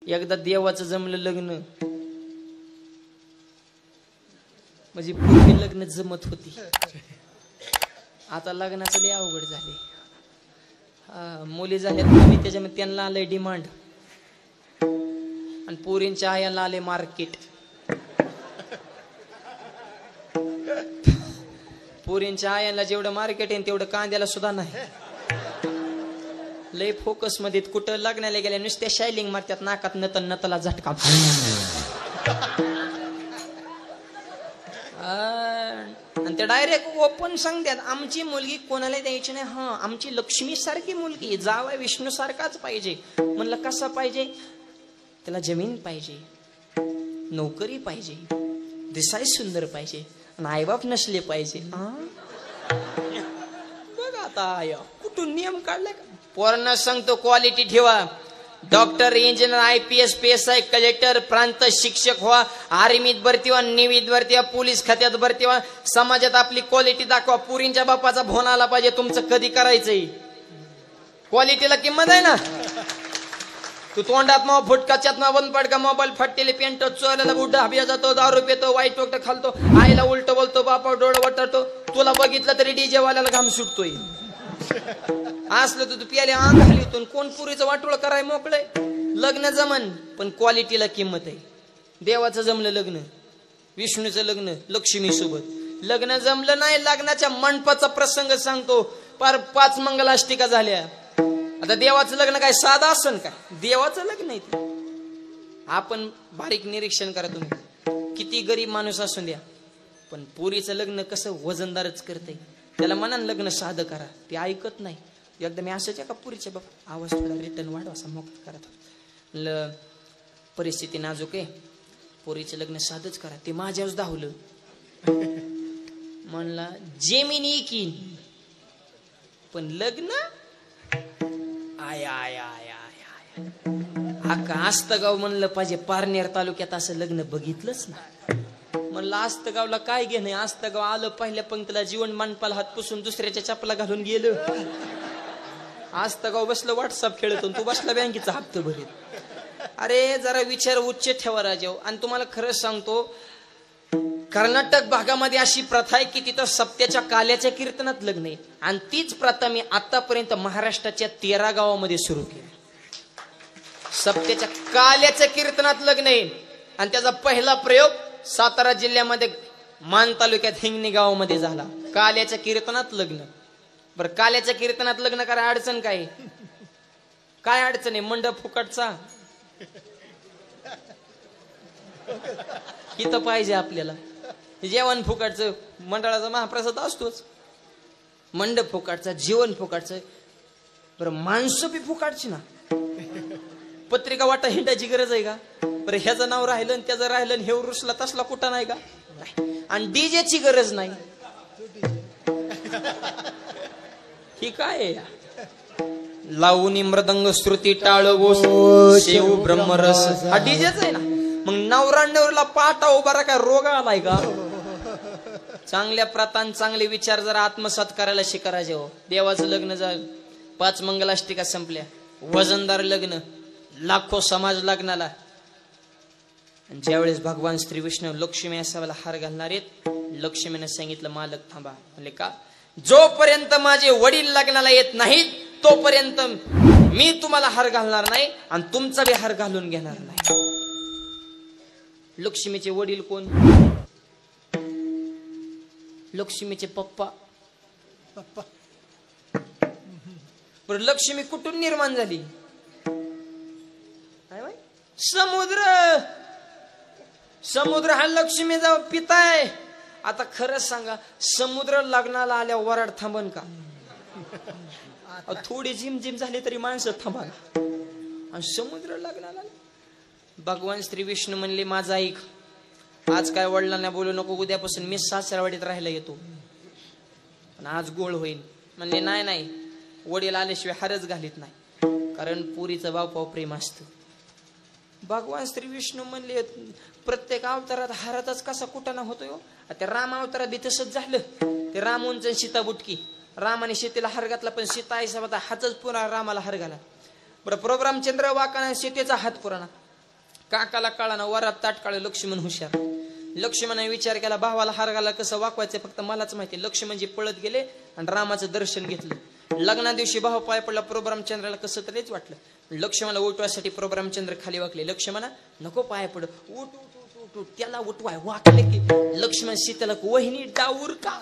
एकदा देवाचं जमलं लग्न म्हणजे पूर्वी लग्न जमत होती, आता लग्नाचं लय अवघड झाले. मुली झाल्यात कमी त्याच्यामध्ये त्यांना आलंय डिमांड आणि पोरींच्या आयाला आले मार्केट. पोरींच्या आयाला जेवढं मार्केट आहे तेवढं कांद्याला सुद्धा नाही. लय फोकस मध्ये कुठं लग्नाला गेल्या नुसत्या शायलिंग मारतात नाकात नतला झटका. आणि ते डायरेक्ट ओपन सांगतात आमची मुलगी कोणाला द्यायची नाही. हा आमची लक्ष्मी सारखी मुलगी जावा विष्णू सारखाच पाहिजे. म्हणलं कसा पाहिजे? त्याला जमीन पाहिजे, नोकरी पाहिजे, दिसाय सुंदर पाहिजे आणि आईबाप नसले पाहिजे. बघा आता आय कुठून नियम काढलाय का? पोरांना सांगतो क्वालिटी ठेवा. Doctor, engineer, IPS, PSI, collector, प्रांत शिक्षक व्हा, आर्मीत भरती व्हा, नेव्हीत भरती व्हा, पोलीस खात्यात भरती व्हा. समाजात आपली क्वालिटी दाखवा. पुरींच्या बापाचा फोन आला पाहिजे तुमचं कधी करायचंय. क्वालिटीला किंमत आहे ना. तू तोंडात मग फुटकाच्यात ना बंद पडका मोबाईल फाटलेले पेंट चोरायला बुड्ढा हबिया जातो, दारू पितो, वाईट वक्त खालतो, आईला उलट बोलतो, बापा डोळं वटरतो. तुला बघितलं तरी DJ वाल्याला घाम सुटतोय. असलं तू प्याले अंग घालीतून कोण पुरीचं वाटोळ कराय मोकळे. लग्न जमन पण क्वालिटीला किंमत आहे. देवाचं जमलं लग्न, विष्णूचं लग्न लक्ष्मी सोबत. लग्न जमलं नाही, लग्नाच्या मंडपाचा प्रसंग सांगतो. पार 5 मंगलाष्टिका झाल्या. आता देवाचं लग्न काय साधं असन का? देवाचं लग्न आहे ते. आपण बारीक निरीक्षण करा तुम्ही, किती गरीब माणूस असून द्या पण पुरीचं लग्न कसं वजनदारच करते. त्याला म्हणा लग्न साधं करा, ते ऐकत नाही. एकदा मी असंच का पुरीच्या बाबा आवाज थोडा रिटर्न वाढवा असा मोकळा करत. परिस्थिती नाजूक आहे, पोरीचं लग्न साधच करा. ते माझ्याच धावलं. म्हणला जेमिनी की पण लग्न आय आय आय आय आका आस्तगाव म्हणलं पाहिजे. पारनेर तालुक्यात असं लग्न बघितलंच ना. म्हणलं आस्तगावला काय घेणं. आस्तगाव आलं पहिल्या पंक्तीला जीवन मांडपाला हात पुसून दुसऱ्याच्या चपला घालून गेलं. आस्तगाव बसलं व्हॉट्सअप खेळत, तू बसला बँकेचा हप्ता भरीत. अरे जरा विचार उच्च ठेवा राजाव. आणि तुम्हाला खरंच सांगतो, कर्नाटक भागामध्ये अशी प्रथा आहे की तिथं सप्त्याच्या काल्याच्या कीर्तनात लग्न आहे. आणि तीच प्रथा मी आतापर्यंत महाराष्ट्राच्या 13 गावामध्ये सुरू केली. सप्त्याच्या काल्याच्या कीर्तनात लग्न आहे. आणि त्याचा पहिला प्रयोग सातारा जिल्ह्यामध्ये मान तालुक्यात हिंगणी गावामध्ये झाला. काल्याच्या कीर्तनात लग्न. बरं काल्याच्या कीर्तनात लग्न करा अडचण काय? काय अडचण आहे? मंडप फुकटचा इथं पाहिजे आपल्याला. जेवण फुकटचं, मंडळाचा महाप्रसाद असतोच. मंडप फुकटचा, जेवण फुकटचं. बरं माणसं बी फुकटची ना. पत्रिका वाटा हिंडायची गरज आहे का? बरं ह्याचं नाव राहिलं आणि त्याचं राहिलं, हे रुसला तसला कुठं नाही का? आणि डीजेची गरज नाही. ही काय आहे? लावणी मृदंग श्रुती टाळगो शेव ब्रह्मरस हा डीजेच आहे ना. मग नवरा पाटा उभा काय रोग आलाय का? चांगल्या प्रथान चांगले विचार जरा आत्मसात करायला शिकायचे हो. देवाचं लग्न झालं, 5 मंगलाष्टिका संपल्या, वजनदार लग्न, लाखो समाज लग्नाला. ज्यावेळेस भगवान श्री विष्णू लक्ष्मी असावाला हार घालणार आहेत, लक्ष्मीने सांगितलं मालक थांबा. म्हणले का? जोपर्यंत माझे वडील लग्नाला येत नाहीत तोपर्यंत मी तुम्हाला हार घालणार नाही आणि तुमचा बी हार घालून घेणार नाही. लक्ष्मीचे वडील कोण? लक्ष्मीचे पप्पा. बरं लक्ष्मी कुठून निर्माण झाली? समुद्र. समुद्र हा लक्ष्मीचा पिता आहे. आता खरंच सांगा, समुद्र लग्नाला आल्या वराड थांबन का? थोडी झिमझिम झाली तरी माणसं थांबा. आणि समुद्र लग्नाला. भगवान श्री विष्णू म्हणले माझा ऐक, आज काय वडिलांना बोलू नको, उद्यापासून मी सासरवाडीत राहायला येतो पण आज गोळ होईल. म्हणले नाही नाही, वडील आल्याशिवाय हारच घालीत नाही, कारण पुरीचं बापाव प्रेम असतं. भगवान श्री विष्णू म्हणले प्रत्येक अवतारात हारातच कसा कुटाणा होतोय. त्या राम अवतारात बी तसंच झालं. ते रामूंच सीता बुटकी. रामाने सीतेला हार घातला पण सीता आई हातच पुन्हा रामाला हार घाला. बरं प्रभू रामचंद्र वाकाने सीतेचा हात पुराणा. काकाला कळाना, वरात ताट काळ. लक्ष्मण हुशार. लक्ष्मणाने विचार केला, भावाला हार घाला कसं वाकवायचं फक्त मलाच माहिती. लक्ष्मणजी पळत गेले आणि रामाचं दर्शन घेतलं. लग्ना दिवशी भाव पाय पडला. प्रभू रामचंद्राला कसं तरीच वाटलं. लक्ष्मणाला उठवायसाठी प्रभू रामचंद्र खाली वाकले. लक्ष्मणा नको पाय पड, उठ उठ उठ उठ. त्याला उठवाय वाकले की लक्ष्मण सीतेला, वहिनी डाऊर का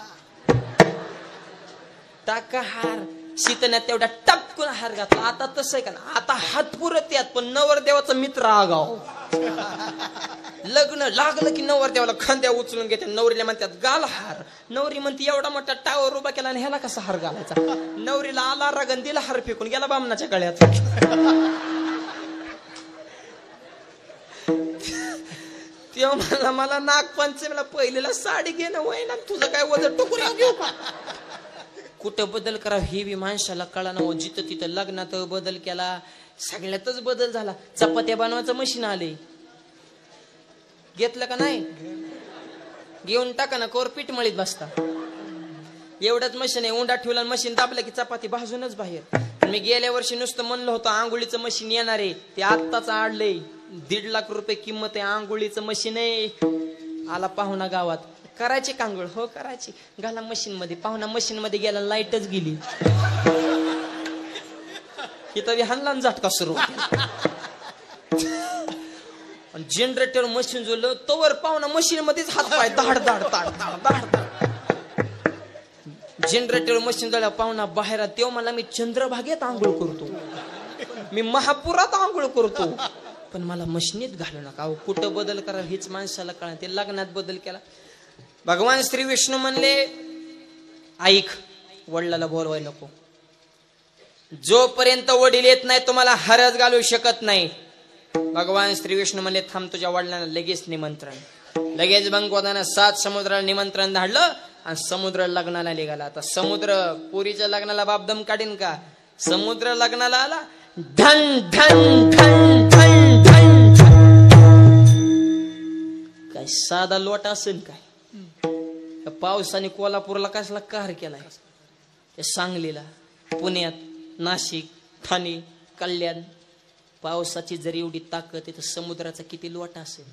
टाका हार. सीतेने तेवढा टपकून हार घातला. आता तसं आहे का ना, आता हात पुरत यात पण नवरदेवाचा मित्र आगाव. लग्न लागलं की नवरदेवाला खांद्या उचलून घेते. नवरीला म्हणतात गाल हार. नवरी म्हणते एवढा मोठा टावर उभा केला आणि ह्याला कसा हार घालायचा. नवरीला आला रागन दिला हार फेकून गेला बामणाच्या गळ्यात. तेव्हा मला नागपंचमीला पहिलेला साडी घेणं वय ना, तुझं काय वजन टोकून घेऊ का. कुठं बदल करा हे बी माणसाला कळाना. जिथं तिथं लग्नात बदल केला, सगळ्यातच बदल झाला. चपात्या बनवायचं मशीन आले, घेतलं का नाही. घेऊन टाका ना, कोर पीठ मळीत बसता. एवढंच मशीन आहे. उंडा ठेवला मशीन दाबलं की चपाती भाजूनच बाहेर. मी गेल्या वर्षी नुसतं म्हणलं होतं आंघोळीचं मशीन येणार आहे, ते आत्ताच आणलंय. 1.5 लाख रुपये किंमत आहे आंघोळीचं मशीन आहे. आला पाहुणा गावात, करायची कांगोळ. हो करायची, घाला मशीन मध्ये. पाहुणा मशीन मध्ये गेला, लाईटच गेली. इथं हाणला झटका सुरू. जनरेटर मशीन जोडलं तोवर पाहुणा मशीन मध्येच हात पाय धाड धाड धाड धाड धाड. जनरेटर मशीन जोडल्या पाहुणा बाहेर. तेव्हा मला मी चंद्रभागेत आंघोळ करतो, मी महापुरात आंघोळ करतो, पण मला मशीनीत घालू नका. अहो कुठं बदल करा हेच माणसाला कळा. ते लग्नात बदल केला. भगवान श्री विष्णू म्हणले ऐक, वडिलाला बोलवायला नको. जोपर्यंत वडील येत नाही तुम्हाला हरच घालू शकत नाही. भगवान श्री विष्णू म्हणले थांब, तुझ्या वडिलांना लगेच निमंत्रण. लगेच भगवंतानं 7 समुद्राला निमंत्रण धाडलं आणि समुद्र लग्नाला निघाला. आता समुद्र पुरीच्या लग्नाला बापदम काढीन का. समुद्र लग्नाला आला. धन धन धन धन धन. काय साधा लोट असेल काय. पावसाने कोल्हापूरला कसला कहर केलाय. सांगलीला, पुण्यात, नाशिक, ठाणे, कल्याण. पावसाची जरी एवढी ताकद आहे तर समुद्राचा किती लोटा असेल.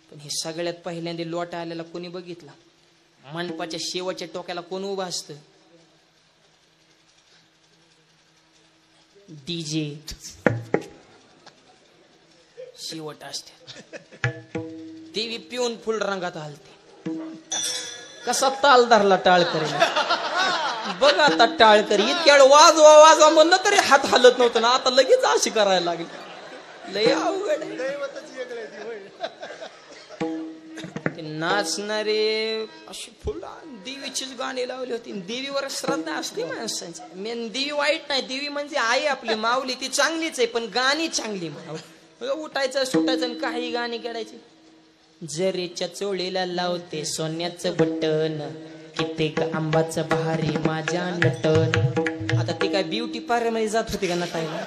पण हे सगळ्यात पहिल्यांदा लोटा आलेला कोणी बघितला. मंडपाच्या शेवटच्या टोक्याला कोण उभा असत. डीजे शेवट असते. देवी पिऊन फुल रंगात आलते. कसा ताल धरला टाळकरी. बघ आता टाळकरी इतक्या वेळ वाजवा वाजवा म्हणलं तरी हात हलत नव्हतं ना, आता लगेच अशी करायला लागली. लय अवघड ते नाचणारे अशी फुल देवीचीच गाणी लावली होती. देवीवर श्रद्धा असते माणसांची. मेन देवी वाईट नाही, देवी म्हणजे आई आपली माऊली, ती चांगलीच आहे पण गाणी चांगली म्हणावं. उठायचं सुटायचं आणि काही गाणी काढायची. जरेच्या चोळीला लावते सोन्याचं बटन, कित्येक आंबाचं भारी माझ्या नटन. आता ती काय ब्युटी पार्लर मध्ये जात होती का नटायला.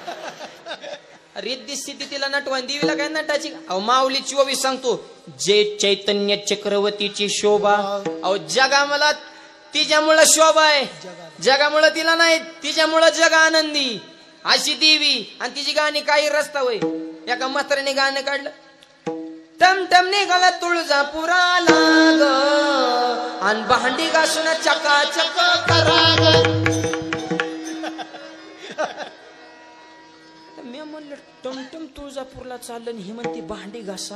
रिद्धी स्थिती तिला नटवा. देवीला काय नटायची. अहो माऊली 24 सांगतो जे चैतन्य चक्रवर्तीची शोभा. अहो जगा मला तिच्यामुळं शोभा आहे, जगामुळं तिला नाही. तिच्यामुळं जग आनंदी अशी देवी. आणि तिची गाणी काही रस्ता होय. एका म्हाताऱ्याने गाणं काढलं. टमटम निघाला तुळजापुराला ग, आणि भांडी घासून चकाचक करा. मी म्हणलं टमटम तुळजापूरला चाललं आणि ही म्हणते भांडी घासा.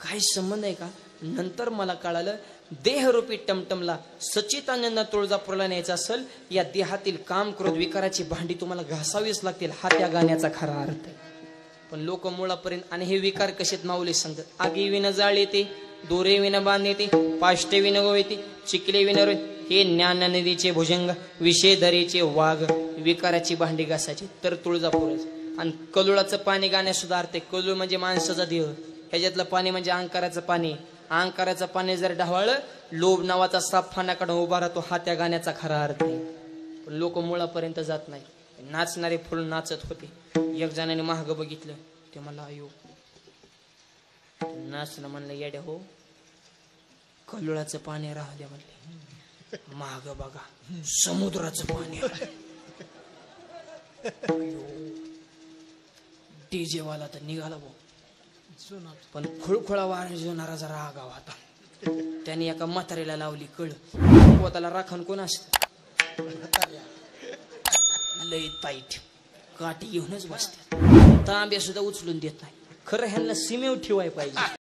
काही संबंध आहे का. नंतर मला कळालं देहरूपी टमटमला सच्चिदानंद तुळजापूरला न्यायचं असेल, या देहातील काम क्रोध विकाराची भांडी तुम्हाला घासावीच लागतील. हा त्या गाण्याचा खरा अर्थ आहे. पण लोक मुळापर्यंत. आणि हे विकार कसेत माऊली सांगतात. आगी विन जाळ येते, दोरे विन बांध येते, पाष्टे विन गो येते, चिकले विन रोय. हे ज्ञान नदीचे भुजंग, विषेधरीचे वाघ, विकाराची भांडी घासायची तर तुळजापूरच. आणि कलुळाचं पाणी गाण्यास सुद्धा अर्थ आहे. कलुळ म्हणजे माणसाचा देह, ह्याच्यातलं पाणी म्हणजे अहंकाराचं पाणी. अहंकाराचं पाणी जर ढावळलं, लोभ नावाचा साप फानाकडे उभा राहतो. हा त्या गाण्याचा खरा अर्थ आहे. पण लोक मुळापर्यंत जात नाही. नाचणारे फुल नाचत होते. एक जणाने महाग बघितलं, ते मला अयो नाचणं म्हणलं येड्या हो, कलुळाचं पाणी राहू द्या म्हणले. महाग बघा समुद्राचं पाणी. जेवायला तर निघाला भाऊ, पण खुळखुळा वाजवणारा जरा आगाव होता. त्याने एका म्हातारीला लावली कळ. पोताला राखण कोण असत, लई ताईट काठी घेऊनच बसते. तांब्या सुद्धा उचलून देत नाही. खरं ह्यांना सीमेवर ठेवाय पाहिजे.